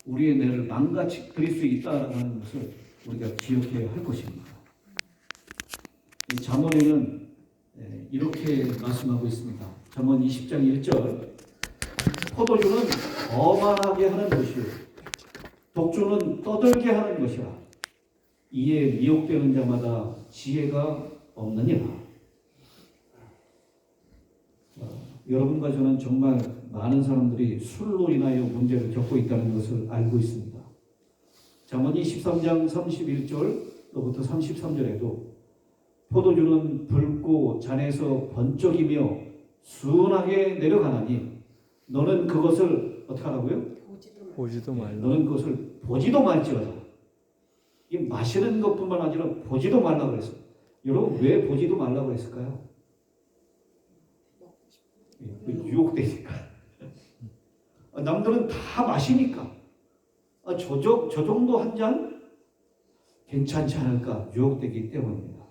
우리의 뇌를 망가뜨릴 수 있다는 것을 우리가 기억해야 할 것입니다. 이 잠언에는 이렇게 말씀하고 있습니다. 잠언 20장 1절, 포도주는 거만하게 하는 것이요 독주는 떠들게 하는 것이라. 이에 미혹되는 자마다 지혜가 없느니라. 여러분과 저는 정말 많은 사람들이 술로 인하여 문제를 겪고 있다는 것을 알고 있습니다. 잠언 23장 31절로부터 33절에도 포도주는 붉고 잔에서 번쩍이며 순하게 내려가나니 너는 그것을 어떻게 하라고요? 보지도 말라. 너는 그것을 보지도 말지어다. 이 마시는 것뿐만 아니라 보지도 말라고 그랬어요. 여러분 왜 보지도 말라고 그랬을까요? 유혹되니까. 남들은 다 마시니까 저 정도 한 잔 괜찮지 않을까 유혹되기 때문입니다.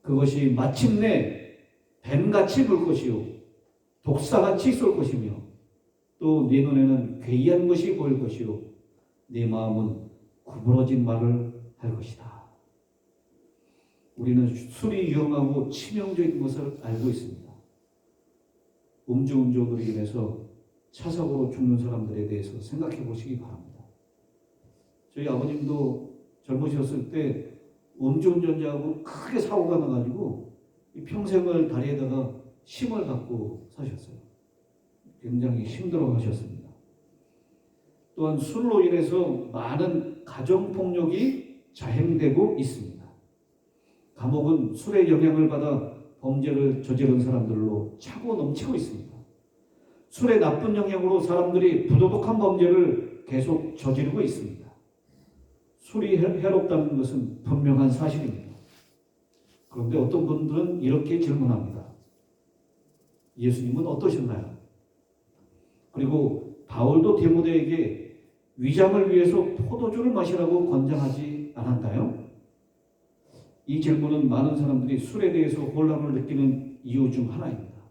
그것이 마침내 뱀같이 불 것이요 독사같이 쏠 것이며 또 네 눈에는 괴이한 것이 보일 것이요 네 마음은 구부러진 말을 할 것이다. 우리는 술이 위험하고 치명적인 것을 알고 있습니다. 음주운전으로 인해서 차 사고로 죽는 사람들에 대해서 생각해 보시기 바랍니다. 저희 아버님도 젊으셨을 때 음주운전자하고 크게 사고가 나가지고 평생을 다리에다가 심을 갖고 사셨어요. 굉장히 힘들어하셨습니다. 또한 술로 인해서 많은 가정폭력이 자행되고 있습니다. 감옥은 술의 영향을 받아 범죄를 저지른 사람들로 차고 넘치고 있습니다. 술의 나쁜 영향으로 사람들이 부도덕한 범죄를 계속 저지르고 있습니다. 술이 해롭다는 것은 분명한 사실입니다. 그런데 어떤 분들은 이렇게 질문합니다. 예수님은 어떠셨나요? 그리고 바울도 디모데에게 위장을 위해서 포도주를 마시라고 권장하지 않았나요? 이 질문은 많은 사람들이 술에 대해서 혼란을 느끼는 이유 중 하나입니다.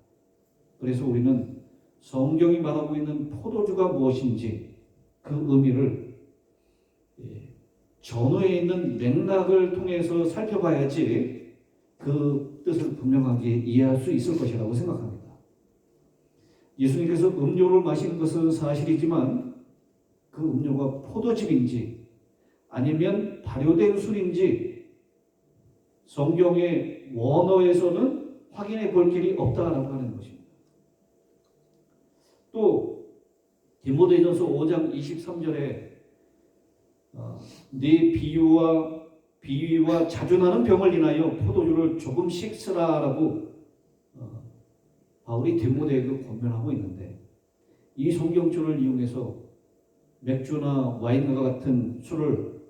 그래서 우리는 성경이 말하고 있는 포도주가 무엇인지 그 의미를 전후에 있는 맥락을 통해서 살펴봐야지 그 뜻을 분명하게 이해할 수 있을 것이라고 생각합니다. 예수님께서 음료를 마시는 것은 사실이지만 그 음료가 포도즙인지 아니면 발효된 술인지 성경의 원어에서는 확인해 볼 길이 없다라고 하는 것입니다. 또 디모데전서 5장 23절에 네 비위와 자주 나는 병을 인하여 포도주를 조금씩 쓰라라고 바울이 디모데에게 권면하고 있는데 이 성경줄을 이용해서 맥주나 와인과 같은 술을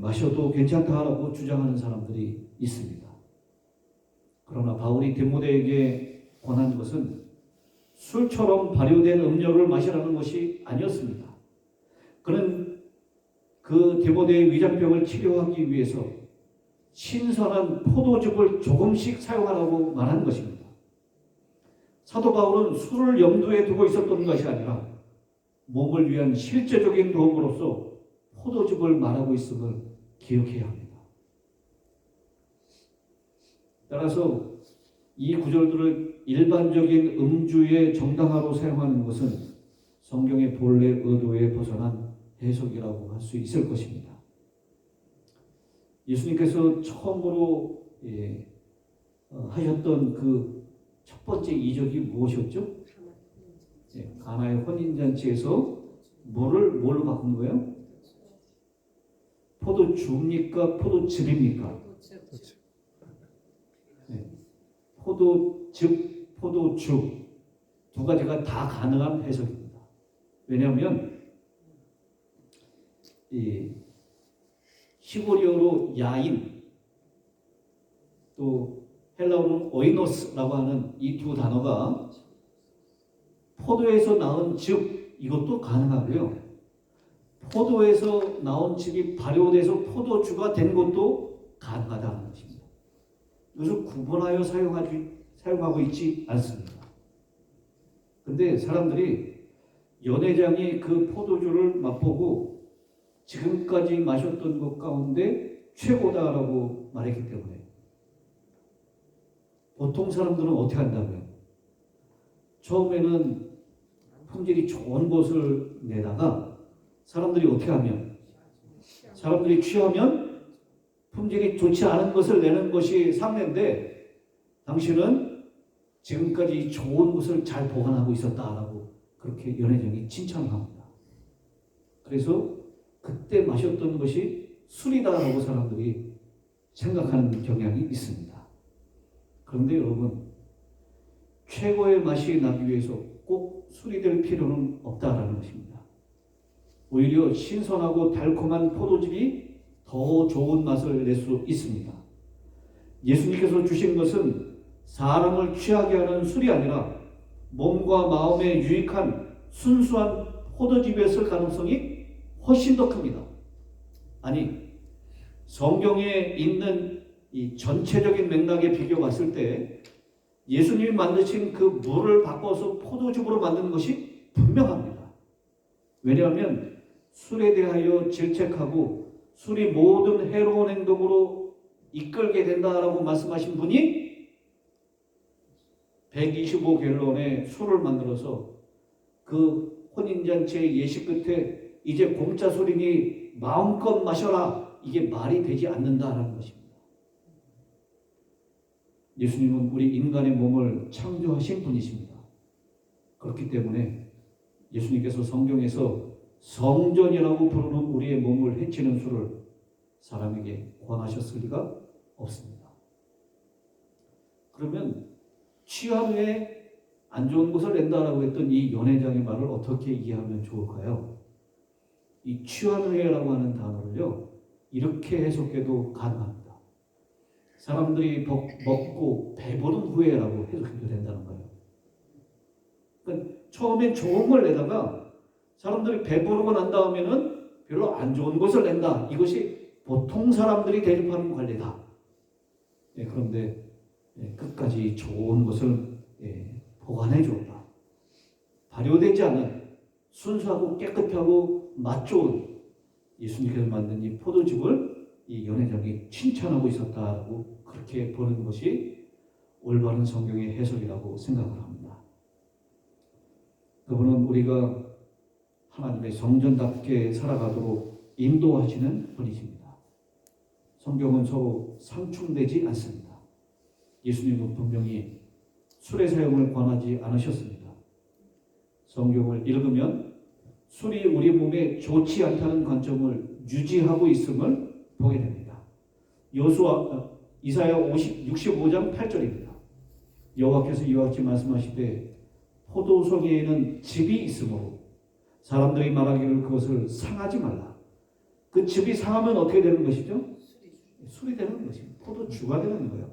마셔도 괜찮다라고 주장하는 사람들이 있습니다. 그러나 바울이 디모데에게 권한 것은 술처럼 발효된 음료를 마시라는 것이 아니었습니다. 그는 그 디모데의 위장병을 치료하기 위해서 신선한 포도즙을 조금씩 사용하라고 말한 것입니다. 사도 바울은 술을 염두에 두고 있었던 것이 아니라 몸을 위한 실제적인 도움으로서 포도즙을 말하고 있음을 기억해야 합니다. 따라서 이 구절들을 일반적인 음주의 정당화로 사용하는 것은 성경의 본래 의도에 벗어난 해석이라고 할 수 있을 것입니다. 예수님께서 처음으로 하셨던 그 첫 번째 이적이 무엇이었죠? 가나의 혼인잔치에서 물을 뭘로 바꾼 거예요? 포도주입니까? 포도즙입니까? 포도즙, 포도주 두 가지가 다 가능한 해석입니다. 왜냐하면 이 히브리어로 야인 또 헬라어로는 오이노스라고 하는 이 두 단어가 포도에서 나온 즙 이것도 가능하고요. 포도에서 나온 즙이 발효돼서 포도주가 된 것도 가능하다는 것입니다. 이것을 구분하여 사용하고 있지 않습니다. 근데 사람들이 연회장이 그 포도주를 맛보고 지금까지 마셨던 것 가운데 최고다라고 말했기 때문에 보통 사람들은 어떻게 한다면 처음에는 품질이 좋은 것을 내다가 사람들이 어떻게 하면 사람들이 취하면 품질이 좋지 않은 것을 내는 것이 상례인데 당신은 지금까지 좋은 것을 잘 보관하고 있었다라고 그렇게 연회장이 칭찬합니다. 그래서 그때 마셨던 것이 술이다라고 사람들이 생각하는 경향이 있습니다. 그런데 여러분, 최고의 맛이 나기 위해서 꼭 술이 될 필요는 없다라는 것입니다. 오히려 신선하고 달콤한 포도즙이 더 좋은 맛을 낼 수 있습니다. 예수님께서 주신 것은 사람을 취하게 하는 술이 아니라 몸과 마음에 유익한 순수한 포도즙이었을 가능성이 훨씬 더 큽니다. 아니, 성경에 있는 이 전체적인 맥락에 비교 봤을 때 예수님이 만드신 그 물을 바꿔서 포도즙으로 만든 것이 분명합니다. 왜냐하면 술에 대하여 질책하고 술이 모든 해로운 행동으로 이끌게 된다라고 말씀하신 분이 125갤런의 술을 만들어서 그 혼인잔치의 예식 끝에 이제 공짜 술이니 마음껏 마셔라, 이게 말이 되지 않는다라는 것입니다. 예수님은 우리 인간의 몸을 창조하신 분이십니다. 그렇기 때문에 예수님께서 성경에서 성전이라고 부르는 우리의 몸을 해치는 술을 사람에게 권하셨을 리가 없습니다. 그러면 취한 후에 안 좋은 것을 낸다라고 했던 이 연회장의 말을 어떻게 이해하면 좋을까요? 이 취한 후에라고 하는 단어를요, 이렇게 해석해도 가능합니다. 사람들이 먹고 배부른 후에라고 해석해도 된다는 거예요. 그러니까 처음엔 좋은 걸 내다가 사람들이 배부르고 난 다음에는 별로 안 좋은 것을 낸다. 이것이 보통 사람들이 대접하는 관례다. 그런데 끝까지 좋은 것을 보관해 주었다. 발효되지 않은 순수하고 깨끗하고 맛 좋은 예수님께서 만든 이 포도즙을 이 연회장이 칭찬하고 있었다고 그렇게 보는 것이 올바른 성경의 해석이라고 생각을 합니다. 그분은 우리가 하나님의 성전답게 살아가도록 인도하시는 분이십니다. 성경은 서로 상충되지 않습니다. 예수님은 분명히 술의 사용을 권하지 않으셨습니다. 성경을 읽으면 술이 우리 몸에 좋지 않다는 관점을 유지하고 있음을 보게 됩니다. 이사야 65장 8절입니다. 여호와께서 이와 같이 말씀하시되 포도송이에는 즙이 있으므로 사람들이 말하기를 그것을 상하지 말라. 그 즙이 상하면 어떻게 되는 것이죠? 술이 되는 것입니다. 포도주가 되는 거예요.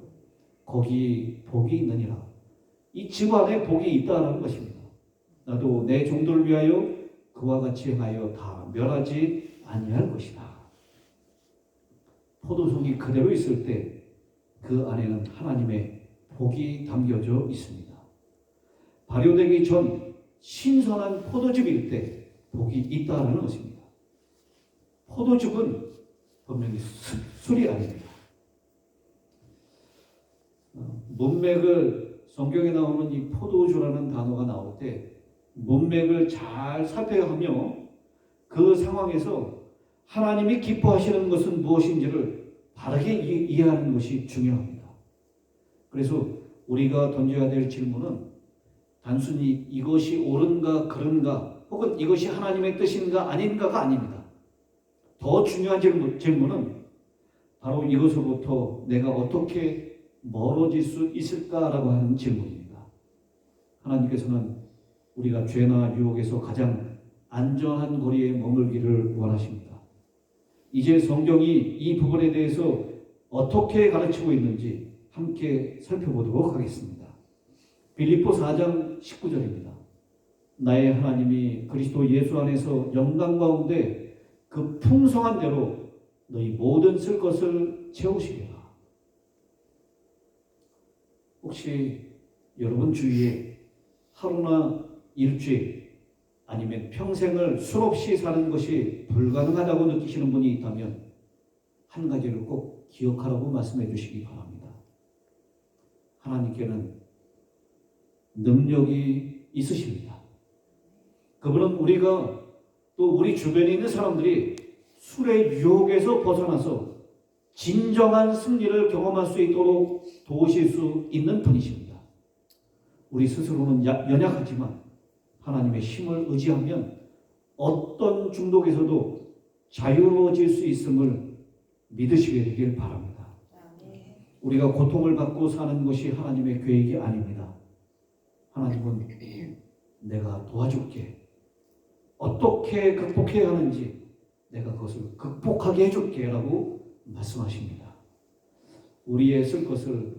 거기 복이 있느니라. 이 즙 안에 복이 있다는 것입니다. 나도 내 종들을 위하여 그와 같이 행하여 다 멸하지 아니할 것이다. 포도송이 그대로 있을 때 그 안에는 하나님의 복이 담겨져 있습니다. 발효되기 전 신선한 포도즙일 때 복이 있다는 것입니다. 포도즙은 분명히 술이 아닙니다. 문맥을 성경에 나오는 이 포도주라는 단어가 나올 때 문맥을 잘 살펴야 하며 그 상황에서 하나님이 기뻐하시는 것은 무엇인지를 바르게 이해하는 것이 중요합니다. 그래서 우리가 던져야 될 질문은 단순히 이것이 옳은가 그른가 혹은 이것이 하나님의 뜻인가 아닌가가 아닙니다. 더 중요한 질문은 바로 이것으로부터 내가 어떻게 멀어질 수 있을까라고 하는 질문입니다. 하나님께서는 우리가 죄나 유혹에서 가장 안전한 거리에 머물기를 원하십니다. 이제 성경이 이 부분에 대해서 어떻게 가르치고 있는지 함께 살펴보도록 하겠습니다. 빌립보 4장 19절입니다. 나의 하나님이 그리스도 예수 안에서 영광 가운데 그 풍성한 대로 너희 모든 쓸 것을 채우시리라. 혹시 여러분 주위에 하루나 일주일 아니면 평생을 술 없이 사는 것이 불가능하다고 느끼시는 분이 있다면 한 가지를 꼭 기억하라고 말씀해 주시기 바랍니다. 하나님께는 능력이 있으십니다. 그분은 우리가 또 우리 주변에 있는 사람들이 술의 유혹에서 벗어나서 진정한 승리를 경험할 수 있도록 도우실 수 있는 분이십니다. 우리 스스로는 연약하지만 하나님의 힘을 의지하면 어떤 중독에서도 자유로워질 수 있음을 믿으시게 되길 바랍니다. 우리가 고통을 받고 사는 것이 하나님의 계획이 아닙니다. 하나님은 내가 도와줄게. 어떻게 극복해야 하는지 내가 그것을 극복하게 해줄게 라고 말씀하십니다. 우리의 쓸 것을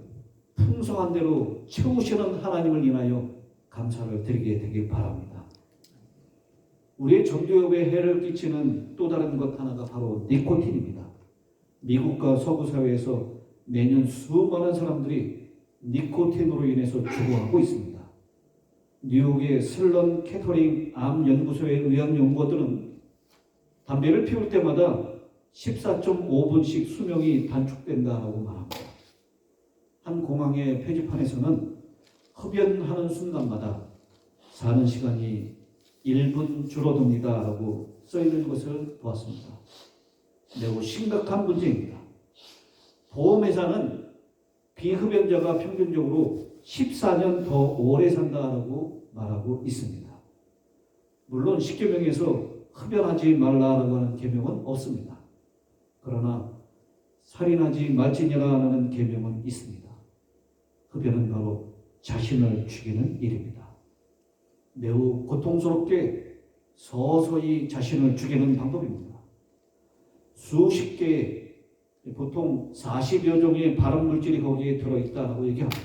풍성한 대로 채우시는 하나님을 인하여 감사를 드리게 되길 바랍니다. 우리의 전두엽에 해를 끼치는 또 다른 것 하나가 바로 니코틴입니다. 미국과 서구 사회에서 매년 수많은 사람들이 니코틴으로 인해서 죽어가고 있습니다. 뉴욕의 슬런 캐터링 암 연구소에 의한 연구들은 담배를 피울 때마다 14.5분씩 수명이 단축된다라고 말합니다. 한 공항의 표지판에서는 흡연하는 순간마다 사는 시간이 1분 줄어듭니다라고 써있는 것을 보았습니다. 매우 심각한 문제입니다. 보험회사는 비흡연자가 평균적으로 14년 더 오래 산다라고 말하고 있습니다. 물론 십계명에서 흡연하지 말라라고 하는 계명은 없습니다. 그러나 살인하지 말지니라는 계명은 있습니다. 흡연은 바로 자신을 죽이는 일입니다. 매우 고통스럽게 서서히 자신을 죽이는 방법입니다. 수십 개의 보통 40여 종의 발암물질이 거기에 들어있다고 얘기합니다.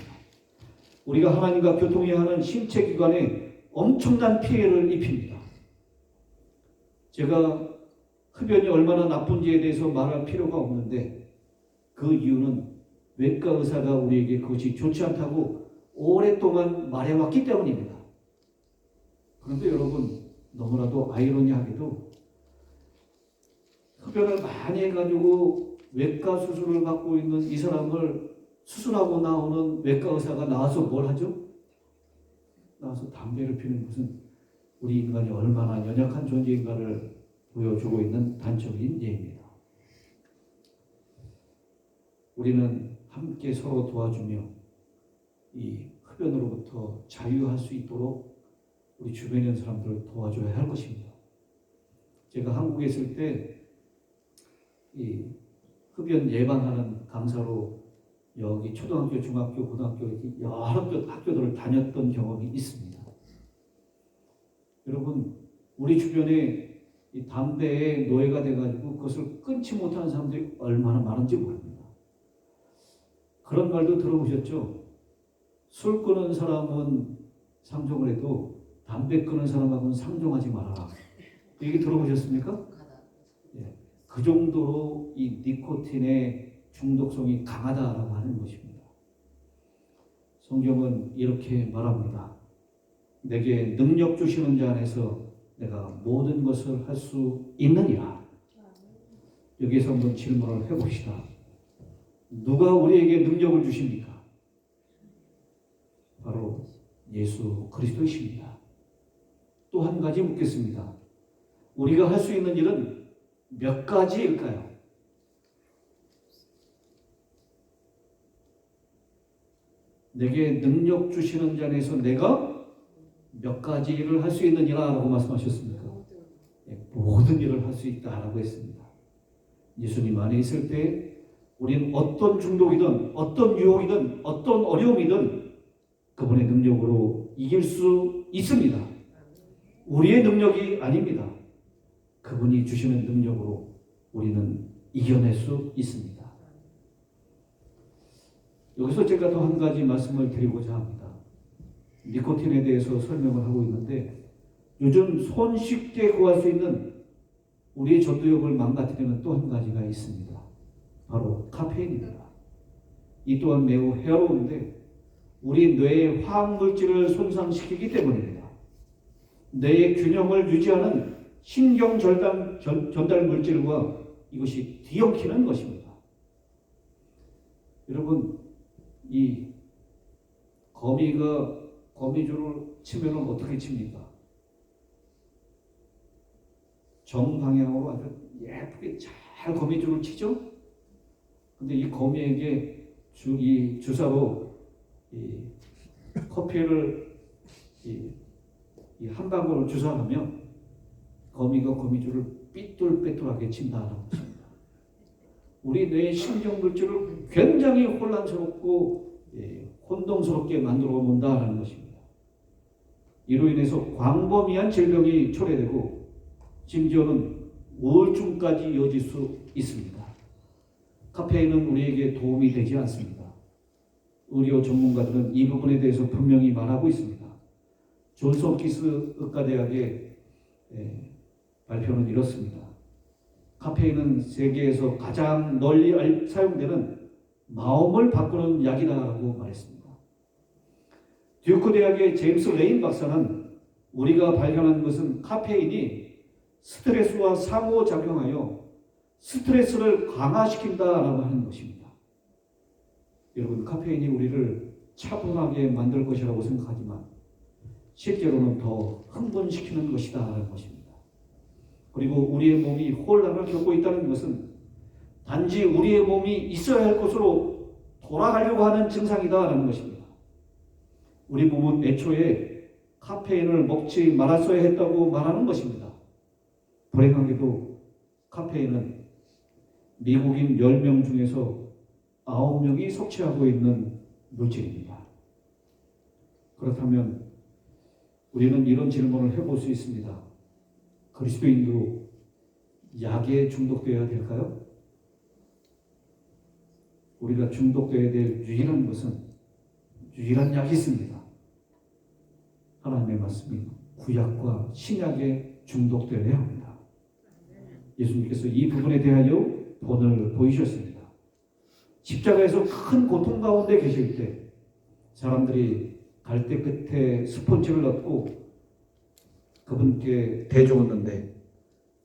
우리가 하나님과 교통해야 하는 신체 기관에 엄청난 피해를 입힙니다. 제가 흡연이 얼마나 나쁜지에 대해서 말할 필요가 없는데 그 이유는 외과 의사가 우리에게 그것이 좋지 않다고 오랫동안 말해왔기 때문입니다. 그런데 여러분, 너무나도 아이러니하게도 흡연을 많이 해가지고 외과 수술을 받고 있는 이 사람을 수술하고 나오는 외과 의사가 나와서 뭘 하죠? 나와서 담배를 피는 것은 우리 인간이 얼마나 연약한 존재인가를 보여주고 있는 단적인 예입니다. 우리는 함께 서로 도와주며 이 흡연으로부터 자유할 수 있도록 우리 주변에 있는 사람들을 도와줘야 할 것입니다. 제가 한국에 있을 때 이 흡연 예방하는 강사로 여기 초등학교, 중학교, 고등학교 이렇게 여러 학교들을 다녔던 경험이 있습니다. 여러분, 우리 주변에 이 담배에 노예가 돼가지고 그것을 끊지 못하는 사람들이 얼마나 많은지 모릅니다. 그런 말도 들어보셨죠? 술 끊은 사람은 상종을 해도 담배 끊은 사람하고는 상종하지 말아라. 그 얘기 들어보셨습니까? 예, 그 정도로 이 니코틴의 중독성이 강하다라고 하는 것입니다. 성경은 이렇게 말합니다. 내게 능력 주시는 자 안에서 내가 모든 것을 할 수 있느니라. 여기에서 한번 질문을 해봅시다. 누가 우리에게 능력을 주십니까? 바로 예수 그리스도이십니다. 또 한 가지 묻겠습니다. 우리가 할 수 있는 일은 몇 가지일까요? 내게 능력 주시는 자 안에서 내가 몇 가지 일을 할 수 있느니라 라고 말씀하셨습니까? 모든 일을 할 수 있다라고 했습니다. 예수님 안에 있을 때 우리는 어떤 중독이든 어떤 유혹이든 어떤 어려움이든 그분의 능력으로 이길 수 있습니다. 우리의 능력이 아닙니다. 그분이 주시는 능력으로 우리는 이겨낼 수 있습니다. 여기서 제가 또 한 가지 말씀을 드리고자 합니다. 니코틴에 대해서 설명을 하고 있는데 요즘 손쉽게 구할 수 있는 우리의 전두엽을 망가뜨리는 또 한 가지가 있습니다. 바로 카페인입니다. 이 또한 매우 해로운데 우리 뇌의 화학물질을 손상시키기 때문입니다. 뇌의 균형을 유지하는 신경 전달 물질과 이것이 뒤엉키는 것입니다. 여러분, 이 거미가 거미줄을 치면 어떻게 칩니까? 정방향으로 아주 예쁘게 잘 거미줄을 치죠? 근데 이 거미에게 이 주사로 이 커피를 이 한 방울을 주사하면 거미가 거미줄을 삐뚤빼뚤하게 친다는 것입니다. 우리 뇌의 신경물질을 굉장히 혼란스럽고 혼동스럽게 만들어 본다는 것입니다. 이로 인해서 광범위한 질병이 초래되고 심지어는 우울증까지 이어질 수 있습니다. 카페인은 우리에게 도움이 되지 않습니다. 의료 전문가들은 이 부분에 대해서 분명히 말하고 있습니다. 존스 홉킨스 의과대학의 발표는 이렇습니다. 카페인은 세계에서 가장 널리 사용되는 마음을 바꾸는 약이다라고 말했습니다. 듀크 대학의 제임스 레인 박사는 우리가 발견한 것은 카페인이 스트레스와 상호작용하여 스트레스를 강화시킨다라고 하는 것입니다. 여러분, 카페인이 우리를 차분하게 만들 것이라고 생각하지만 실제로는 더 흥분시키는 것이다라는 것입니다. 그리고 우리의 몸이 혼란을 겪고 있다는 것은 단지 우리의 몸이 있어야 할 곳으로 돌아가려고 하는 증상이다라는 것입니다. 우리 몸은 애초에 카페인을 먹지 말았어야 했다고 말하는 것입니다. 불행하게도 카페인은 미국인 10명 중에서 9명이 섭취하고 있는 물질입니다. 그렇다면 우리는 이런 질문을 해볼 수 있습니다. 그리스도인도 약에 중독되어야 될까요? 우리가 중독되어야 될 유일한 것은 유일한 약이 있습니다. 하나님의 말씀이 구약과 신약에 중독되어야 합니다. 예수님께서 이 부분에 대하여 본을 보이셨습니다. 십자가에서 큰 고통 가운데 계실 때 사람들이 갈대 끝에 스폰지를 넣고 그분께 대주었는데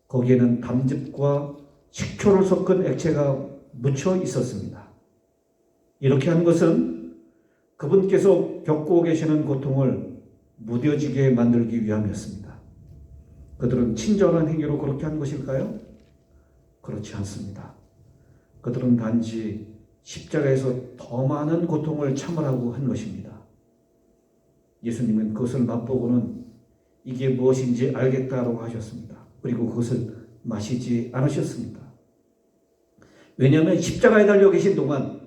거기에는 담즙과 식초를 섞은 액체가 묻혀 있었습니다. 이렇게 한 것은 그분께서 겪고 계시는 고통을 무뎌지게 만들기 위함이었습니다. 그들은 친절한 행위로 그렇게 한 것일까요? 그렇지 않습니다. 그들은 단지 십자가에서 더 많은 고통을 참으라고 한 것입니다. 예수님은 그것을 맛보고는 이게 무엇인지 알겠다고 하셨습니다. 그리고 그것을 마시지 않으셨습니다. 왜냐하면 십자가에 달려 계신 동안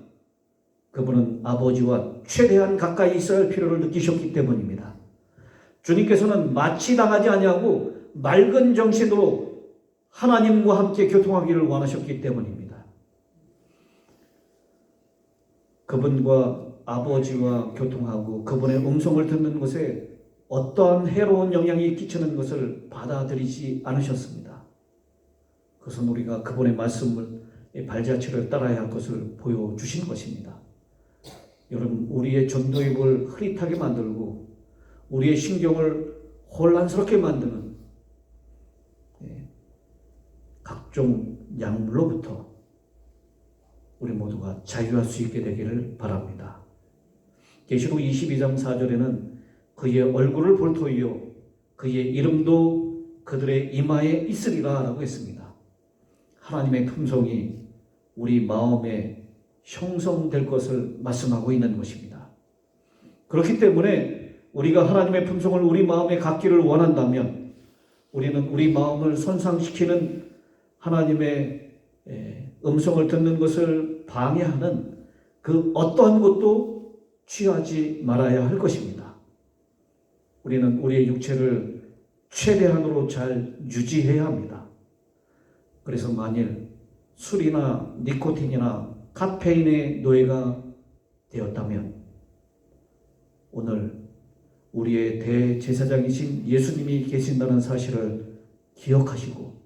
그분은 아버지와 최대한 가까이 있어야 할 필요를 느끼셨기 때문입니다. 주님께서는 마취당하지 아니하고 맑은 정신으로 하나님과 함께 교통하기를 원하셨기 때문입니다. 그분과 아버지와 교통하고 그분의 음성을 듣는 것에 어떠한 해로운 영향이 끼치는 것을 받아들이지 않으셨습니다. 그것은 우리가 그분의 말씀을 발자취를 따라야 할 것을 보여주신 것입니다. 여러분, 우리의 전도입을 흐릿하게 만들고 우리의 신경을 혼란스럽게 만드는 각종 약물로부터 우리 모두가 자유할 수 있게 되기를 바랍니다. 계시록 22장 4절에는 그의 얼굴을 볼 터이요 그의 이름도 그들의 이마에 있으리라 라고 했습니다. 하나님의 품성이 우리 마음에 형성될 것을 말씀하고 있는 것입니다. 그렇기 때문에 우리가 하나님의 품성을 우리 마음에 갖기를 원한다면 우리는 우리 마음을 손상시키는 하나님의 음성을 듣는 것을 방해하는 그 어떠한 것도 취하지 말아야 할 것입니다. 우리는 우리의 육체를 최대한으로 잘 유지해야 합니다. 그래서 만일 술이나 니코틴이나 카페인의 노예가 되었다면 오늘 우리의 대제사장이신 예수님이 계신다는 사실을 기억하시고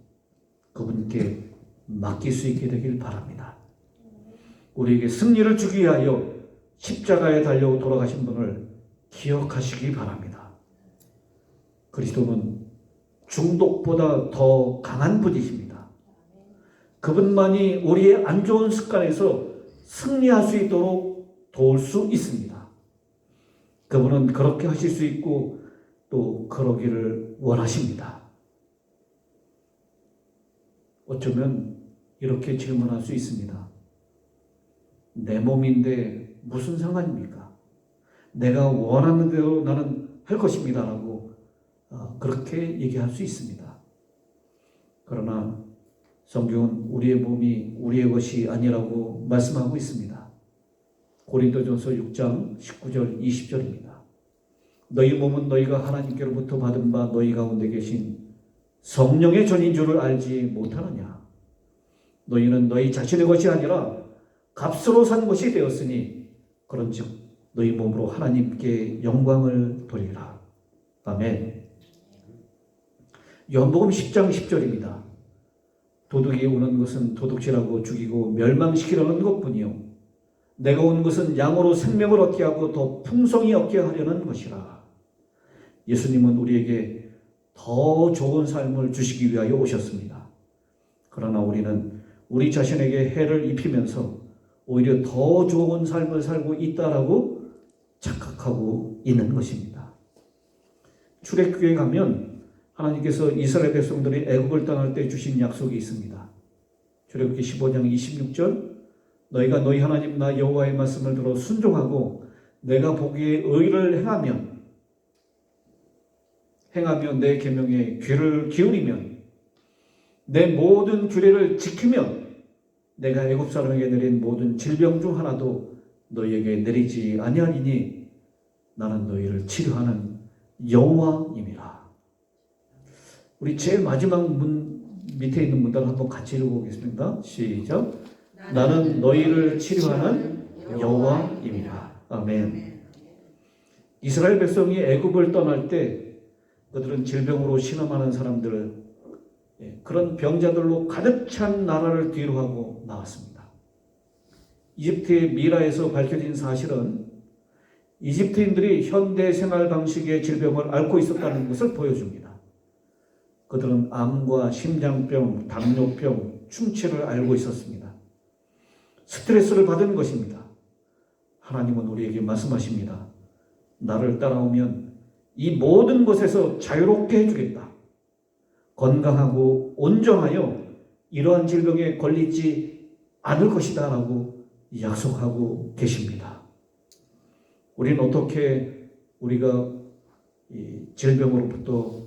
그분께 맡길 수 있게 되길 바랍니다. 우리에게 승리를 주기 위하여 십자가에 달려 돌아가신 분을 기억하시기 바랍니다. 그리스도는 중독보다 더 강한 분이십니다. 그분만이 우리의 안 좋은 습관에서 승리할 수 있도록 도울 수 있습니다. 그분은 그렇게 하실 수 있고 또 그러기를 원하십니다. 어쩌면 이렇게 질문할 수 있습니다. 내 몸인데 무슨 상관입니까? 내가 원하는 대로 나는 할 것입니다 라고 그렇게 얘기할 수 있습니다. 그러나 성경은 우리의 몸이 우리의 것이 아니라고 말씀하고 있습니다. 고린도전서 6장 19절 20절입니다. 너희 몸은 너희가 하나님께로부터 받은 바 너희 가운데 계신 성령의 전인 줄을 알지 못하느냐. 너희는 너희 자신의 것이 아니라 값으로 산 것이 되었으니 그런즉 너희 몸으로 하나님께 영광을 돌리라. 아멘. 요한복음 10장 10절입니다. 도둑이 오는 것은 도둑질하고 죽이고 멸망시키려는 것뿐이요 내가 온 것은 양으로 생명을 얻게 하고 더 풍성히 얻게 하려는 것이라. 예수님은 우리에게 더 좋은 삶을 주시기 위하여 오셨습니다. 그러나 우리는 우리 자신에게 해를 입히면서 오히려 더 좋은 삶을 살고 있다라고 착각하고 있는 것입니다. 출애굽기에 가면 하나님께서 이스라엘 백성들이 애굽을 떠날 때 주신 약속이 있습니다. 출애굽기 15장 26절 너희가 너희 하나님 나 여호와의 말씀을 들어 순종하고 내가 보기에 의를 행하면 내 계명에 귀를 기울이면 내 모든 규례를 지키면 내가 애굽 사람에게 내린 모든 질병 중 하나도 너희에게 내리지 아니하리니 나는 너희를 치료하는 여호와임이라. 우리 제일 마지막 문 밑에 있는 문단을 한번 같이 읽어보겠습니다. 시작. 나는 너희를 치료하는 여호와임이라. 아멘. 이스라엘 백성이 애굽을 떠날 때 그들은 질병으로 신음하는 사람들을 그런 병자들로 가득 찬 나라를 뒤로 하고 나왔습니다. 이집트의 미라에서 밝혀진 사실은 이집트인들이 현대 생활 방식의 질병을 앓고 있었다는 것을 보여줍니다. 그들은 암과 심장병, 당뇨병, 충치를 앓고 있었습니다. 스트레스를 받은 것입니다. 하나님은 우리에게 말씀하십니다. 나를 따라오면 이 모든 것에서 자유롭게 해주겠다. 건강하고 온전하여 이러한 질병에 걸리지 않을 것이다 라고 약속하고 계십니다. 우리는 어떻게 우리가 이 질병으로부터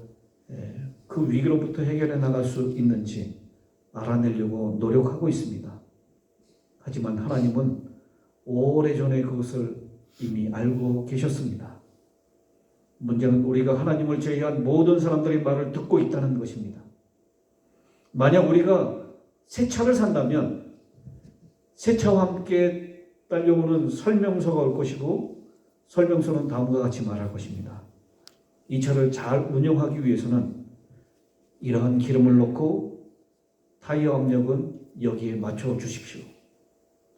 그 위기로부터 해결해 나갈 수 있는지 알아내려고 노력하고 있습니다. 하지만 하나님은 오래전에 그것을 이미 알고 계셨습니다. 문제는 우리가 하나님을 제외한 모든 사람들의 말을 듣고 있다는 것입니다. 만약 우리가 새 차를 산다면 새 차와 함께 딸려오는 설명서가 올 것이고 설명서는 다음과 같이 말할 것입니다. 이 차를 잘 운영하기 위해서는 이러한 기름을 넣고 타이어 압력은 여기에 맞춰 주십시오.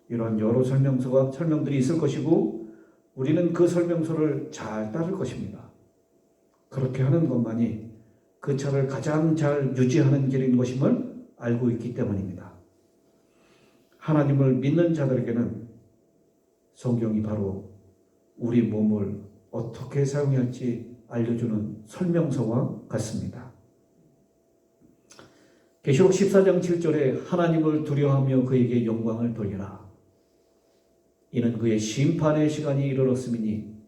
이러한 여러 설명들이 있을 것이고 우리는 그 설명서를 잘 따를 것입니다. 그렇게 하는 것만이 그 차를 가장 잘 유지하는 길인 것임을 알고 있기 때문입니다. 하나님을 믿는 자들에게는 성경이 바로 우리 몸을 어떻게 사용해야 할지 알려주는 설명서와 같습니다. 계시록 14장 7절에 하나님을 두려워하며 그에게 영광을 돌리라. 이는 그의 심판의 시간이 이르렀음이니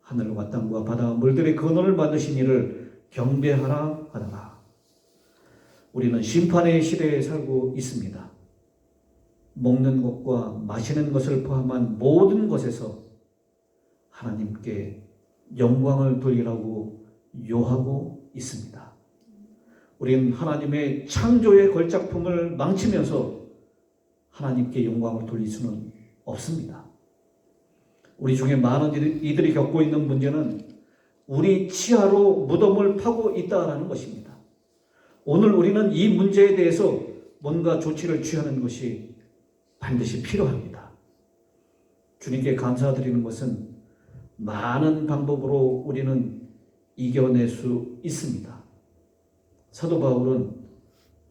하늘과 땅과 바다 물들의 근원을 만드신 이를 경배하라 하더라. 우리는 심판의 시대에 살고 있습니다. 먹는 것과 마시는 것을 포함한 모든 것에서 하나님께 영광을 돌리라고 요하고 있습니다. 우리는 하나님의 창조의 걸작품을 망치면서 하나님께 영광을 돌릴 수는 없습니다. 우리 중에 많은 이들이 겪고 있는 문제는 우리 치아로 무덤을 파고 있다는 것입니다. 오늘 우리는 이 문제에 대해서 뭔가 조치를 취하는 것이 반드시 필요합니다. 주님께 감사드리는 것은 많은 방법으로 우리는 이겨낼 수 있습니다. 사도 바울은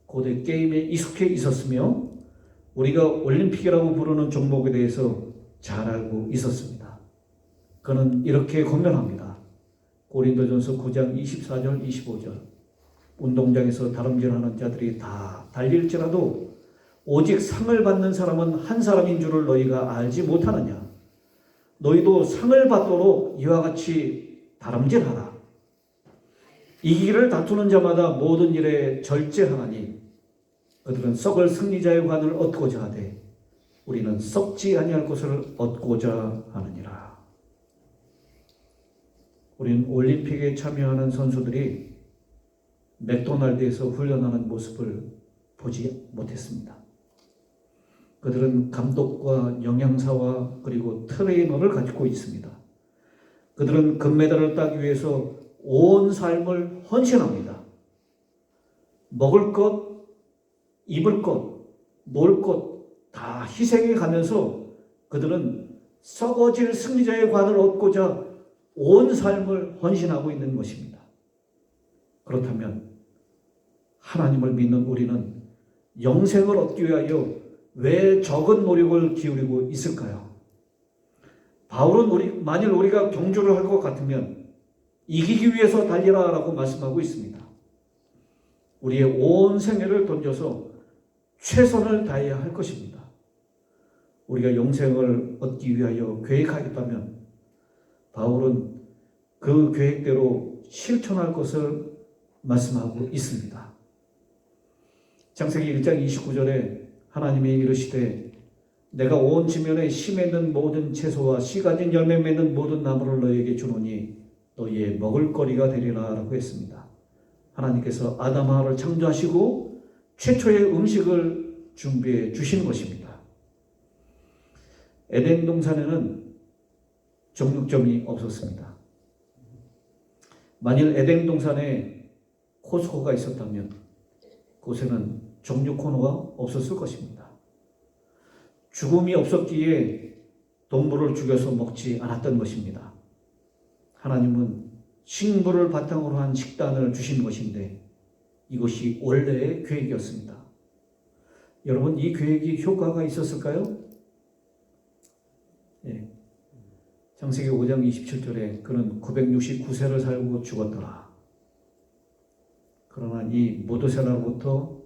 고대 게임에 익숙해 있었으며 우리가 올림픽이라고 부르는 종목에 대해서 잘 알고 있었습니다. 그는 이렇게 권면합니다. 고린도전서 9장 24절 25절 운동장에서 다름질하는 자들이 다 달릴지라도 오직 상을 받는 사람은 한 사람인 줄을 너희가 알지 못하느냐. 너희도 상을 받도록 이와 같이 다름질하라. 이기기를 다투는 자마다 모든 일에 절제하나니 그들은 썩을 승리자의 관을 얻고자 하되 우리는 썩지 아니할 것을 얻고자 하느니라. 우리는 올림픽에 참여하는 선수들이 맥도날드에서 훈련하는 모습을 보지 못했습니다. 그들은 감독과 영양사와 그리고 트레이너를 가지고 있습니다. 그들은 금메달을 따기 위해서 온 삶을 헌신합니다. 먹을 것, 입을 것, 놀 것 다 희생해 가면서 그들은 썩어질 승리자의 관을 얻고자 온 삶을 헌신하고 있는 것입니다. 그렇다면 하나님을 믿는 우리는 영생을 얻기 위하여 왜 적은 노력을 기울이고 있을까요? 바울은 만일 우리가 경주를 할 것 같으면 이기기 위해서 달리라 라고 말씀하고 있습니다. 우리의 온 생애를 던져서 최선을 다해야 할 것입니다. 우리가 영생을 얻기 위하여 계획하겠다면 바울은 그 계획대로 실천할 것을 말씀하고 있습니다. 창세기 1장 29절에 하나님이 이르시되 내가 온 지면에 씨 맺는 모든 채소와 씨 가진 열매 맺는 모든 나무를 너희에게 주노니 너희의 먹을 거리가 되리라 라고 했습니다. 하나님께서 아담 하와를 창조하시고 최초의 음식을 준비해 주신 것입니다. 에덴 동산에는 정육점이 없었습니다. 만일 에덴 동산에 코스코가 있었다면 그곳에는 정육 코너가 없었을 것입니다. 죽음이 없었기에 동물을 죽여서 먹지 않았던 것입니다. 하나님은 식물을 바탕으로 한 식단을 주신 것인데 이것이 원래의 계획이었습니다. 여러분, 이 계획이 효과가 있었을까요? 네. 창세기 5장 27절에 그는 969세를 살고 죽었더라. 그러나 이 모두세나로부터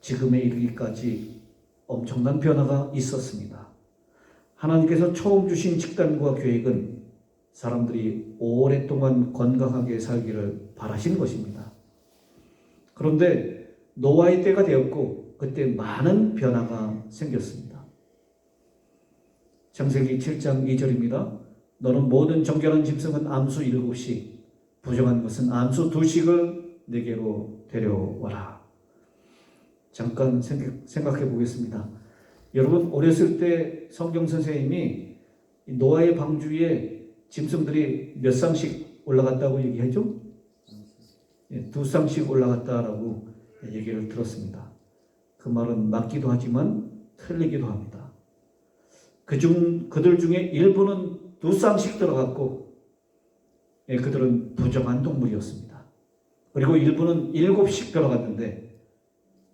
지금에 이르기까지 엄청난 변화가 있었습니다. 하나님께서 처음 주신 식단과 계획은 사람들이 오랫동안 건강하게 살기를 바라신 것입니다. 그런데 노아의 때가 되었고 그때 많은 변화가 생겼습니다. 창세기 7장 2절입니다. 너는 모든 정결한 짐승은 암수 7씩, 부정한 것은 암수 2씩을 내게로 데려와라. 잠깐 생각해 보겠습니다. 여러분, 어렸을 때 성경 선생님이 노아의 방주에 짐승들이 몇 쌍씩 올라갔다고 얘기하죠? 2쌍씩 올라갔다라고 얘기를 들었습니다. 그 말은 맞기도 하지만 틀리기도 합니다. 그들 중에 일부는 2쌍씩 들어갔고 그들은 부정한 동물이었습니다. 그리고 일부는 7씩 들어갔는데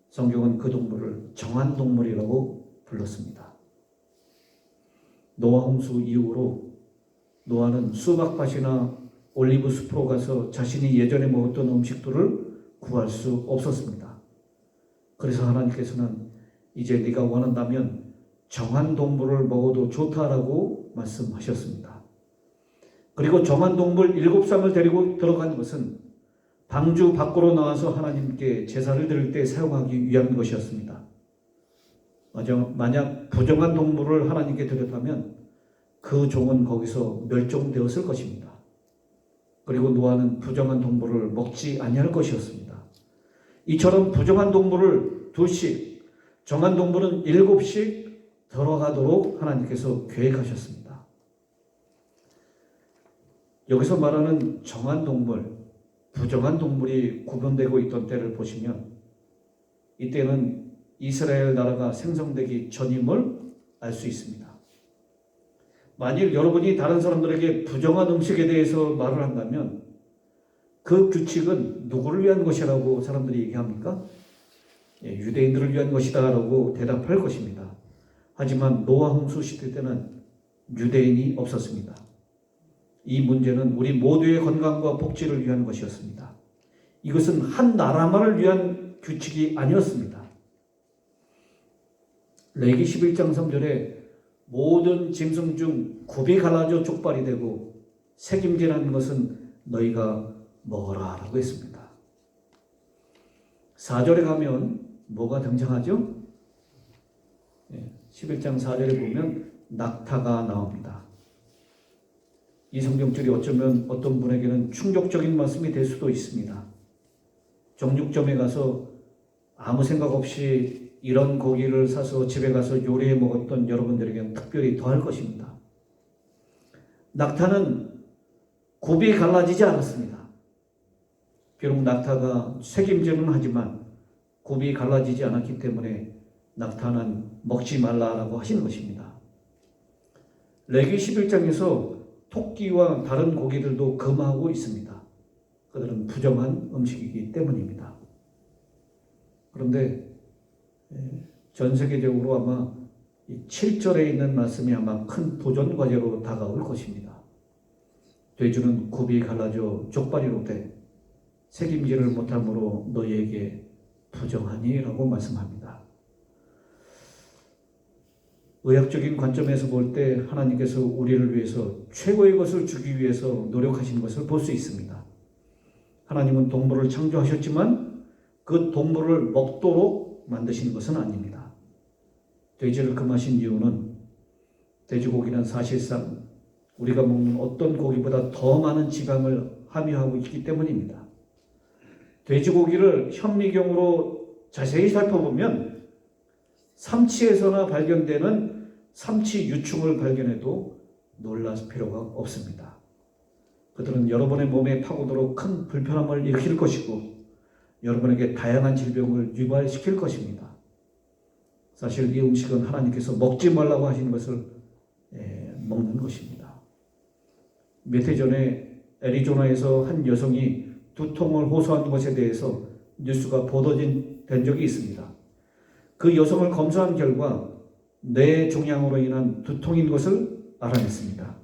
성경은 그 동물을 정한 동물이라고 불렀습니다. 노아 홍수 이후로 노아는 수박밭이나 올리브 숲으로 가서 자신이 예전에 먹었던 음식들을 구할 수 없었습니다. 그래서 하나님께서는 이제 네가 원한다면 정한 동물을 먹어도 좋다라고 말씀하셨습니다. 그리고 정한 동물 7쌍을 데리고 들어간 것은 방주 밖으로 나와서 하나님께 제사를 드릴 때 사용하기 위한 것이었습니다. 만약 부정한 동물을 하나님께 드렸다면 그 종은 거기서 멸종되었을 것입니다. 그리고 노아는 부정한 동물을 먹지 아니할 것이었습니다. 이처럼 부정한 동물을 2씩, 정한 동물은 7씩 들어가도록 하나님께서 계획하셨습니다. 여기서 말하는 정한 동물, 부정한 동물이 구분되고 있던 때를 보시면 이때는 이스라엘 나라가 생성되기 전임을 알 수 있습니다. 만일 여러분이 다른 사람들에게 부정한 음식에 대해서 말을 한다면 그 규칙은 누구를 위한 것이라고 사람들이 얘기합니까? 유대인들을 위한 것이다라고 대답할 것입니다. 하지만 노아 홍수 시대 때는 유대인이 없었습니다. 이 문제는 우리 모두의 건강과 복지를 위한 것이었습니다. 이것은 한 나라만을 위한 규칙이 아니었습니다. 레기 11장 3절에 모든 짐승 중 굽이 갈라져 족발이 되고 책임지라는 것은 너희가 먹어라 라고 했습니다. 4절에 가면 뭐가 등장하죠? 11장 4절에 보면 낙타가 나옵니다. 이 성경줄이 어쩌면 어떤 분에게는 충격적인 말씀이 될 수도 있습니다. 정육점에 가서 아무 생각 없이 이런 고기를 사서 집에 가서 요리해 먹었던 여러분들에게는 특별히 더할 것입니다. 낙타는 굽이 갈라지지 않았습니다. 비록 낙타가 책임지는 하지만 굽이 갈라지지 않았기 때문에 낙타는 먹지 말라라고 하신 것입니다. 레기 11장에서 토끼와 다른 고기들도 금하고 있습니다. 그들은 부정한 음식이기 때문입니다. 그런데 전 세계적으로 아마 7절에 있는 말씀이 아마 큰 도전 과제로 다가올 것입니다. 돼지는 굽이 갈라져 족발이로 돼 책임지를 못함으로 너희에게 부정하니 라고 말씀합니다. 의학적인 관점에서 볼 때 하나님께서 우리를 위해서 최고의 것을 주기 위해서 노력하신 것을 볼 수 있습니다. 하나님은 동물을 창조하셨지만 그 동물을 먹도록 만드신 것은 아닙니다. 돼지를 금하신 이유는 돼지고기는 사실상 우리가 먹는 어떤 고기보다 더 많은 지방을 함유하고 있기 때문입니다. 돼지고기를 현미경으로 자세히 살펴보면 삼치에서나 발견되는 삼치 유충을 발견해도 놀랄 필요가 없습니다. 그들은 여러분의 몸에 파고들어 큰 불편함을 일으킬 것이고 여러분에게 다양한 질병을 유발시킬 것입니다. 사실 이 음식은 하나님께서 먹지 말라고 하신 것을 먹는 것입니다. 몇 해 전에 애리조나에서 한 여성이 두통을 호소한 것에 대해서 뉴스가 보도된 적이 있습니다. 그 여성을 검사한 결과 뇌 종양으로 인한 두통인 것을 알아냈습니다.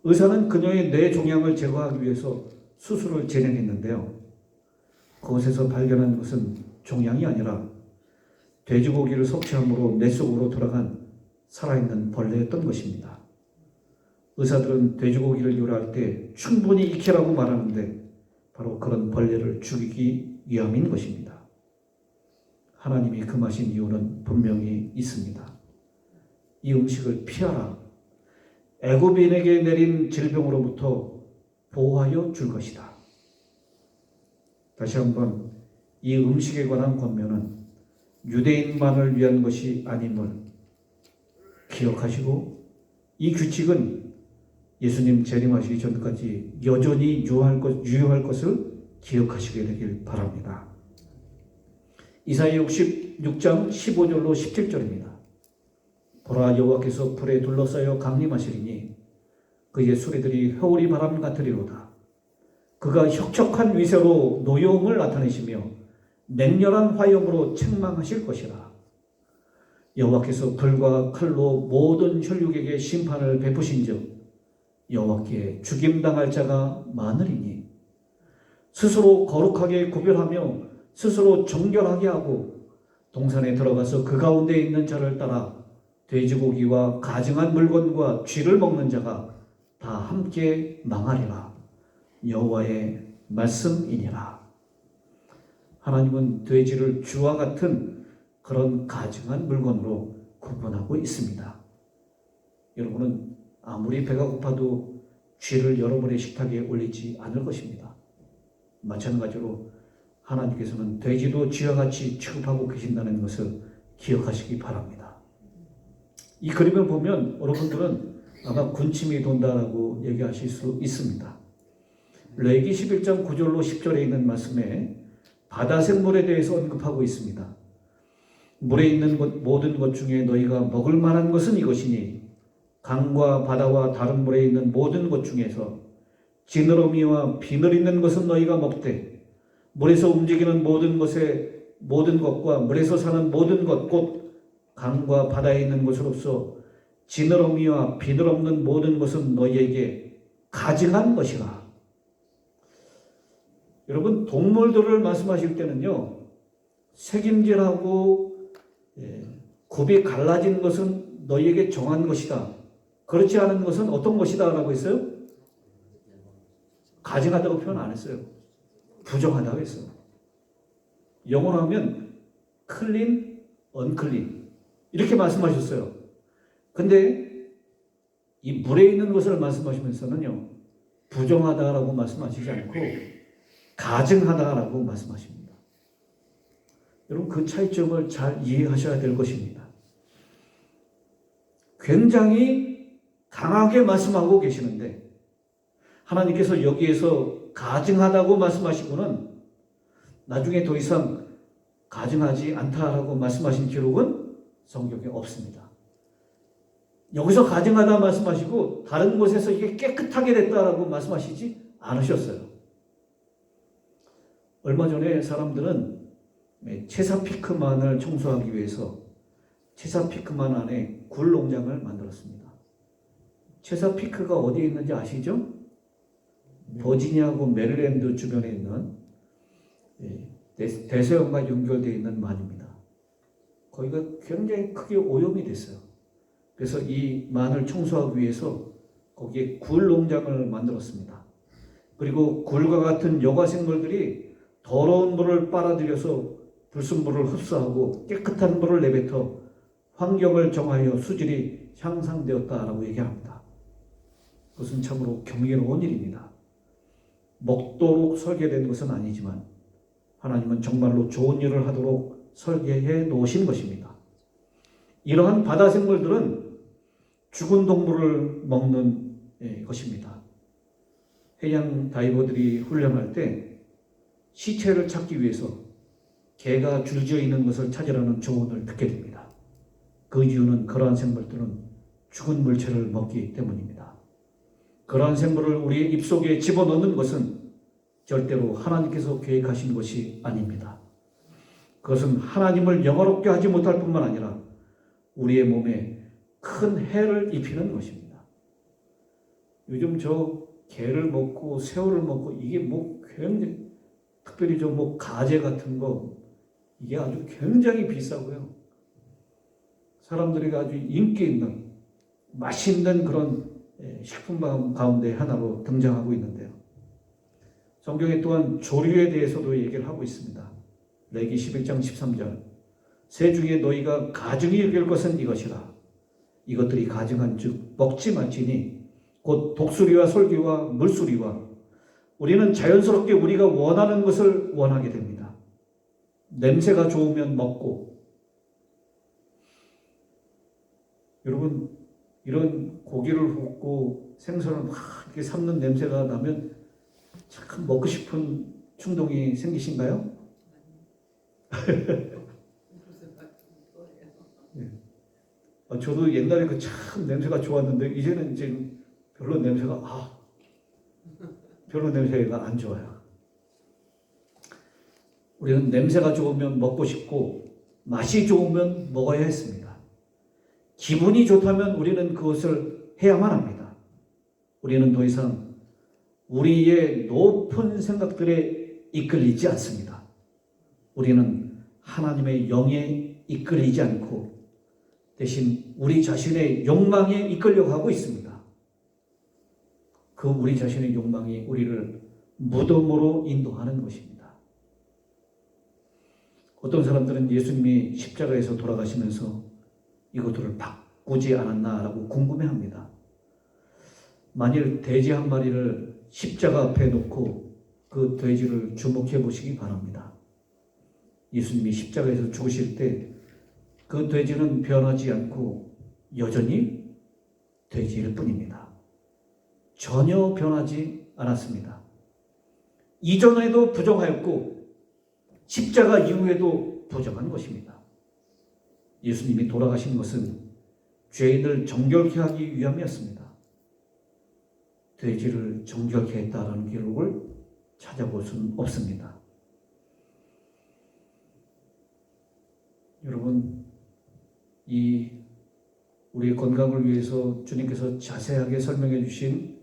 의사는 그녀의 뇌 종양을 제거하기 위해서 수술을 진행했는데요. 그곳에서 발견한 것은 종양이 아니라 돼지고기를 섭취함으로 뇌 속으로 들어간 살아있는 벌레였던 것입니다. 의사들은 돼지고기를 요리할 때 충분히 익히라고 말하는데 바로 그런 벌레를 죽이기 위함인 것입니다. 하나님이 금하신 이유는 분명히 있습니다. 이 음식을 피하라. 애굽인에게 내린 질병으로부터 보호하여 줄 것이다. 다시 한번 이 음식에 관한 권면은 유대인만을 위한 것이 아님을 기억하시고 이 규칙은 예수님 재림하시기 전까지 여전히 유효할 것을 기억하시게 되길 바랍니다. 이사야 66장 15절로 17절입니다. 보라 여호와께서 불에 둘러싸여 강림하시리니 그의 수레들이 회오리 바람 같으리로다. 그가 혁혁한 위세로 노여움을 나타내시며 맹렬한 화염으로 책망하실 것이라. 여호와께서 불과 칼로 모든 혈육에게 심판을 베푸신즉 여호와께 죽임당할 자가 많으리니 스스로 거룩하게 구별하며 스스로 정결하게 하고 동산에 들어가서 그 가운데 있는 자를 따라 돼지고기와 가증한 물건과 쥐를 먹는 자가 다 함께 망하리라. 여호와의 말씀이니라. 하나님은 돼지를 쥐와 같은 그런 가증한 물건으로 구분하고 있습니다. 여러분은 아무리 배가 고파도 쥐를 여러분의 식탁에 올리지 않을 것입니다. 마찬가지로 하나님께서는 돼지도 쥐와 같이 취급하고 계신다는 것을 기억하시기 바랍니다. 이 그림을 보면 여러분들은 아마 군침이 돈다라고 얘기하실 수 있습니다. 레기 11장 9절로 10절에 있는 말씀에 바다 생물에 대해서 언급하고 있습니다. 물에 있는 모든 것 중에 너희가 먹을 만한 것은 이것이니 강과 바다와 다른 물에 있는 모든 것 중에서 지느러미와 비늘 있는 것은 너희가 먹되 물에서 움직이는 모든 것과 물에서 사는 모든 것 곧 강과 바다에 있는 것으로서 지느러미와 비늘 없는 모든 것은 너희에게 가증한 것이라. 여러분, 동물들을 말씀하실 때는요, 색임질하고 굽이 갈라진 것은 너희에게 정한 것이다. 그렇지 않은 것은 어떤 것이다 라고 했어요? 가증하다고 표현 안 했어요. 부정하다고 했어요. 영어로 하면 clean, unclean 이렇게 말씀하셨어요. 근데 이 물에 있는 것을 말씀하시면서는요, 부정하다라고 말씀하시지 않고 가증하다라고 말씀하십니다. 여러분, 그 차이점을 잘 이해하셔야 될 것입니다. 굉장히 강하게 말씀하고 계시는데 하나님께서 여기에서 가증하다고 말씀하시고는 나중에 더 이상 가증하지 않다라고 말씀하신 기록은 성경에 없습니다. 여기서 가증하다 말씀하시고 다른 곳에서 이게 깨끗하게 됐다라고 말씀하시지 않으셨어요. 얼마 전에 사람들은 체사피크만을 청소하기 위해서 체사피크만 안에 굴 농장을 만들었습니다. 체사피크가 어디에 있는지 아시죠? 버지니아하고 메릴랜드 주변에 있는 대서양과 연결되어 있는 만입니다. 거기가 굉장히 크게 오염이 됐어요. 그래서 이 만을 청소하기 위해서 거기에 굴 농장을 만들었습니다. 그리고 굴과 같은 여과 생물들이 더러운 물을 빨아들여서 불순물을 흡수하고 깨끗한 물을 내뱉어 환경을 정하여 수질이 향상되었다라고 얘기합니다. 그것은 참으로 경이로운 일입니다. 먹도록 설계된 것은 아니지만 하나님은 정말로 좋은 일을 하도록 설계해 놓으신 것입니다. 이러한 바다 생물들은 죽은 동물을 먹는 것입니다. 해양 다이버들이 훈련할 때 시체를 찾기 위해서 개가 줄지어 있는 것을 찾으라는 조언을 듣게 됩니다. 그 이유는 그러한 생물들은 죽은 물체를 먹기 때문입니다. 그러한 생물을 우리의 입속에 집어넣는 것은 절대로 하나님께서 계획하신 것이 아닙니다. 그것은 하나님을 영화롭게 하지 못할 뿐만 아니라 우리의 몸에 큰 해를 입히는 것입니다. 요즘 저 게를 먹고 새우를 먹고 이게 뭐 굉장히 특별히 저 뭐 가재 같은 거 이게 아주 굉장히 비싸고요. 사람들에게 아주 인기 있는 맛있는 그런 식품 가운데 하나로 등장하고 있는데요. 성경에 또한 조류에 대해서도 얘기를 하고 있습니다. 레기 11장 13절 새 중에 너희가 가증히 여길 것은 이것이라. 이것들이 가증한 즉 먹지 말지니 곧 독수리와 솔기와 물수리와 우리는 자연스럽게 우리가 원하는 것을 원하게 됩니다. 냄새가 좋으면 먹고 여러분 이런 고기를 굽고 생선을 막 이렇게 삶는 냄새가 나면 참 먹고 싶은 충동이 생기신가요? 네. 저도 옛날에 그 참 냄새가 좋았는데 이제는 이제 별로 냄새가 안 좋아요. 우리는 냄새가 좋으면 먹고 싶고 맛이 좋으면 먹어야 했습니다. 기분이 좋다면 우리는 그것을 해야만 합니다. 우리는 더 이상 우리의 높은 생각들에 이끌리지 않습니다. 우리는 하나님의 영에 이끌리지 않고 대신 우리 자신의 욕망에 이끌려가고 있습니다. 그 우리 자신의 욕망이 우리를 무덤으로 인도하는 것입니다. 어떤 사람들은 예수님이 십자가에서 돌아가시면서 이것들을 바꾸지 않았나라고 궁금해합니다. 만일 돼지 한 마리를 십자가 앞에 놓고 그 돼지를 주목해 보시기 바랍니다. 예수님이 십자가에서 죽으실 때 그 돼지는 변하지 않고 여전히 돼지일 뿐입니다. 전혀 변하지 않았습니다. 이전에도 부정하였고 십자가 이후에도 부정한 것입니다. 예수님이 돌아가신 것은 죄인을 정결케 하기 위함이었습니다. 돼지를 정결케 했다라는 기록을 찾아볼 수는 없습니다. 여러분, 이 우리의 건강을 위해서 주님께서 자세하게 설명해 주신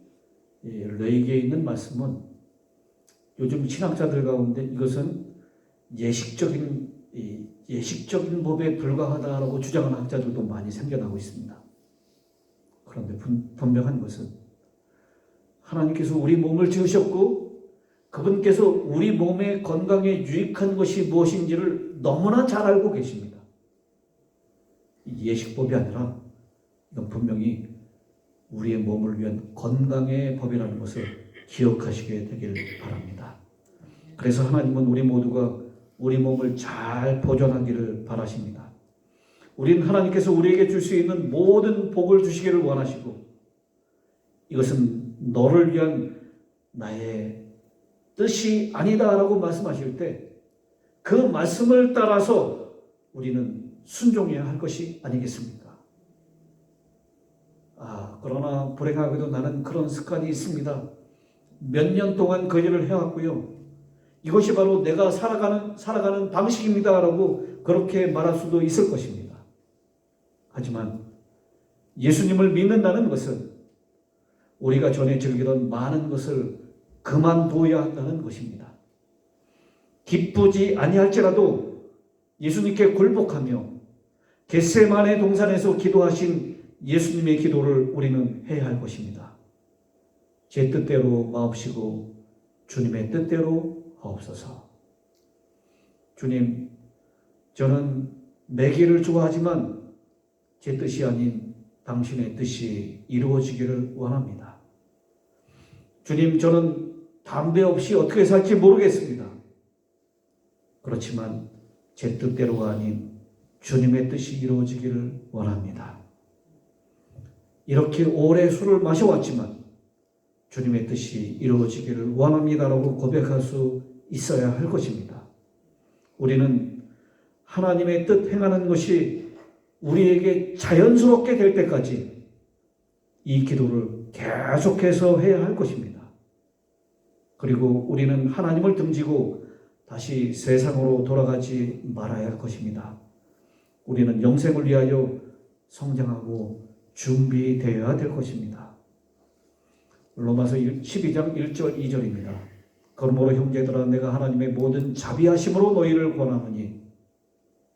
레위기에 있는 말씀은 요즘 신학자들 가운데 이것은 예식적인 법에 불과하다라고 주장하는 학자들도 많이 생겨나고 있습니다. 그런데 분명한 것은 하나님께서 우리 몸을 지으셨고 그분께서 우리 몸의 건강에 유익한 것이 무엇인지를 너무나 잘 알고 계십니다. 예식법이 아니라 이건 분명히 우리의 몸을 위한 건강의 법이라는 것을 기억하시게 되길 바랍니다. 그래서 하나님은 우리 모두가 우리 몸을 잘 보존하기를 바라십니다. 우리는 하나님께서 우리에게 줄 수 있는 모든 복을 주시기를 원하시고 이것은 너를 위한 나의 뜻이 아니다라고 말씀하실 때 그 말씀을 따라서 우리는 순종해야 할 것이 아니겠습니까? 그러나 불행하게도 나는 그런 습관이 있습니다. 몇 년 동안 그 일을 해왔고요. 이것이 바로 내가 살아가는 방식입니다라고 그렇게 말할 수도 있을 것입니다. 하지만 예수님을 믿는다는 것은 우리가 전에 즐기던 많은 것을 그만둬야 한다는 것입니다. 기쁘지 아니할지라도 예수님께 굴복하며 겟세마네 동산에서 기도하신 예수님의 기도를 우리는 해야 할 것입니다. 제 뜻대로 마옵시고 주님의 뜻대로 하옵소서. 주님, 저는 매기를 좋아하지만 제 뜻이 아닌 당신의 뜻이 이루어지기를 원합니다. 주님, 저는 담배 없이 어떻게 살지 모르겠습니다. 그렇지만 제 뜻대로가 아닌 주님의 뜻이 이루어지기를 원합니다. 이렇게 오래 술을 마셔왔지만 주님의 뜻이 이루어지기를 원합니다라고 고백할 수 있어야 할 것입니다. 우리는 하나님의 뜻 행하는 것이 우리에게 자연스럽게 될 때까지 이 기도를 계속해서 해야 할 것입니다. 그리고 우리는 하나님을 등지고 다시 세상으로 돌아가지 말아야 할 것입니다. 우리는 영생을 위하여 성장하고 준비되어야 될 것입니다. 로마서 12장 1절 2절입니다. 그러므로 형제들아 내가 하나님의 모든 자비하심으로 너희를 권하노니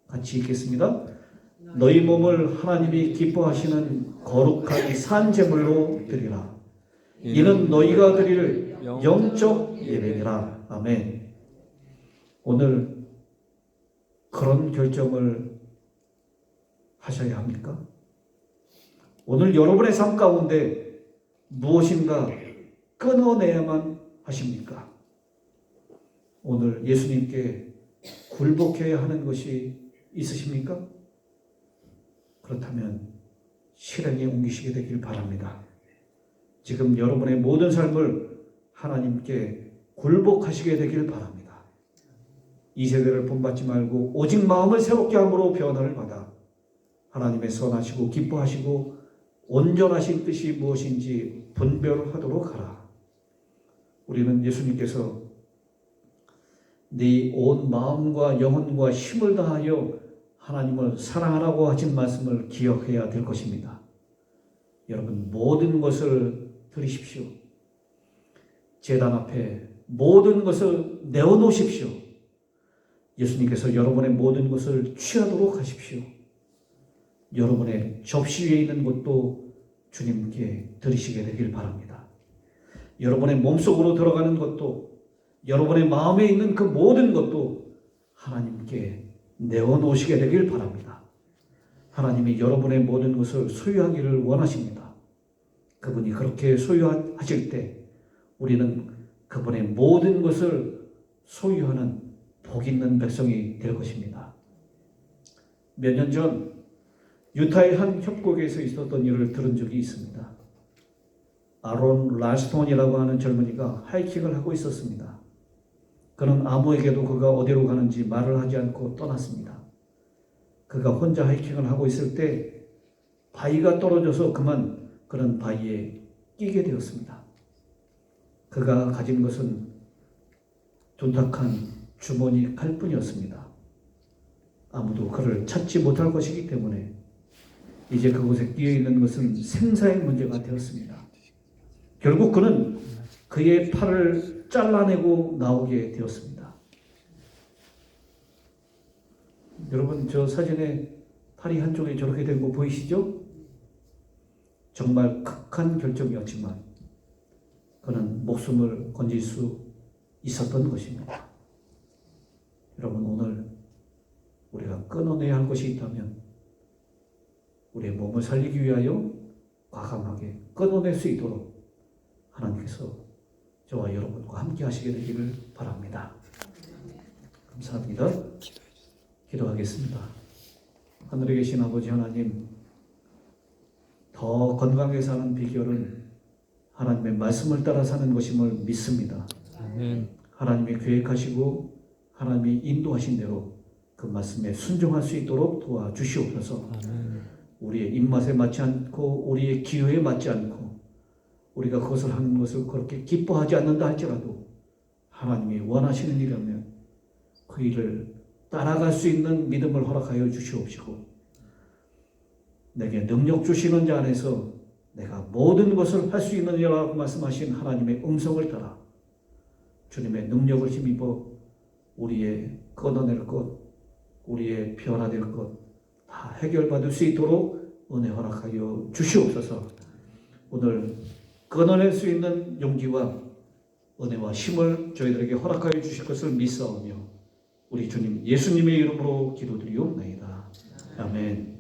같이 읽겠습니다. 너희 몸을 하나님이 기뻐하시는 거룩한 산 제물로 드리라. 이는 너희가 드릴 영적 예배니라. 아멘. 오늘 그런 결정을 하셔야 합니까? 오늘 여러분의 삶 가운데 무엇인가 끊어내야만 하십니까? 오늘 예수님께 굴복해야 하는 것이 있으십니까? 그렇다면 실행에 옮기시게 되길 바랍니다. 지금 여러분의 모든 삶을 하나님께 굴복하시게 되길 바랍니다. 이 세대를 본받지 말고 오직 마음을 새롭게 함으로 변화를 받아 하나님의 선하시고 기뻐하시고 온전하신 뜻이 무엇인지 분별하도록 하라. 우리는 예수님께서 네 온 마음과 영혼과 힘을 다하여 하나님을 사랑하라고 하신 말씀을 기억해야 될 것입니다. 여러분 모든 것을 드리십시오. 제단 앞에 모든 것을 내어놓으십시오. 예수님께서 여러분의 모든 것을 취하도록 하십시오. 여러분의 접시 위에 있는 것도 주님께 드리시게 되길 바랍니다. 여러분의 몸속으로 들어가는 것도 여러분의 마음에 있는 그 모든 것도 하나님께 내어놓으시게 되길 바랍니다. 하나님이 여러분의 모든 것을 소유하기를 원하십니다. 그분이 그렇게 소유하실 때 우리는 그분의 모든 것을 소유하는 복 있는 백성이 될 것입니다. 몇 년 전 유타의 한 협곡에서 있었던 일을 들은 적이 있습니다. 아론 랄스톤이라고 하는 젊은이가 하이킹을 하고 있었습니다. 그는 아무에게도 그가 어디로 가는지 말을 하지 않고 떠났습니다. 그가 혼자 하이킹을 하고 있을 때 바위가 떨어져서 그는 바위에 끼게 되었습니다. 그가 가진 것은 둔탁한 주머니 칼뿐이었습니다. 아무도 그를 찾지 못할 것이기 때문에 이제 그곳에 끼어 있는 것은 생사의 문제가 되었습니다. 결국 그는 그의 팔을 잘라내고 나오게 되었습니다. 여러분, 저 사진에 팔이 한쪽에 저렇게 된 거 보이시죠? 정말 극한 결정이었지만 그는 목숨을 건질 수 있었던 것입니다. 여러분, 오늘 우리가 끊어내야 할 것이 있다면 우리의 몸을 살리기 위하여 과감하게 끊어낼 수 있도록 하나님께서 저와 여러분과 함께 하시게 되기를 바랍니다. 감사합니다. 기도하겠습니다. 하늘에 계신 아버지 하나님, 더 건강하게 사는 비결은 하나님의 말씀을 따라 사는 것임을 믿습니다. 아멘. 하나님이 계획하시고 하나님이 인도하신 대로 그 말씀에 순종할 수 있도록 도와주시옵소서. 아멘. 우리의 입맛에 맞지 않고 우리의 기호에 맞지 않고 우리가 그것을 하는 것을 그렇게 기뻐하지 않는다 할지라도 하나님이 원하시는 일이라면 그 일을 따라갈 수 있는 믿음을 허락하여 주시옵시고, 내게 능력 주시는 자 안에서 내가 모든 것을 할 수 있느냐라고 말씀하신 하나님의 음성을 따라 주님의 능력을 힘입어 우리의 끊어낼 것, 우리의 변화될 것 다 해결받을 수 있도록 은혜 허락하여 주시옵소서. 오늘 끊어낼 수 있는 용기와 은혜와 힘을 저희들에게 허락하여 주실 것을 믿사오며 우리 주님 예수님의 이름으로 기도드리옵나이다. 아멘.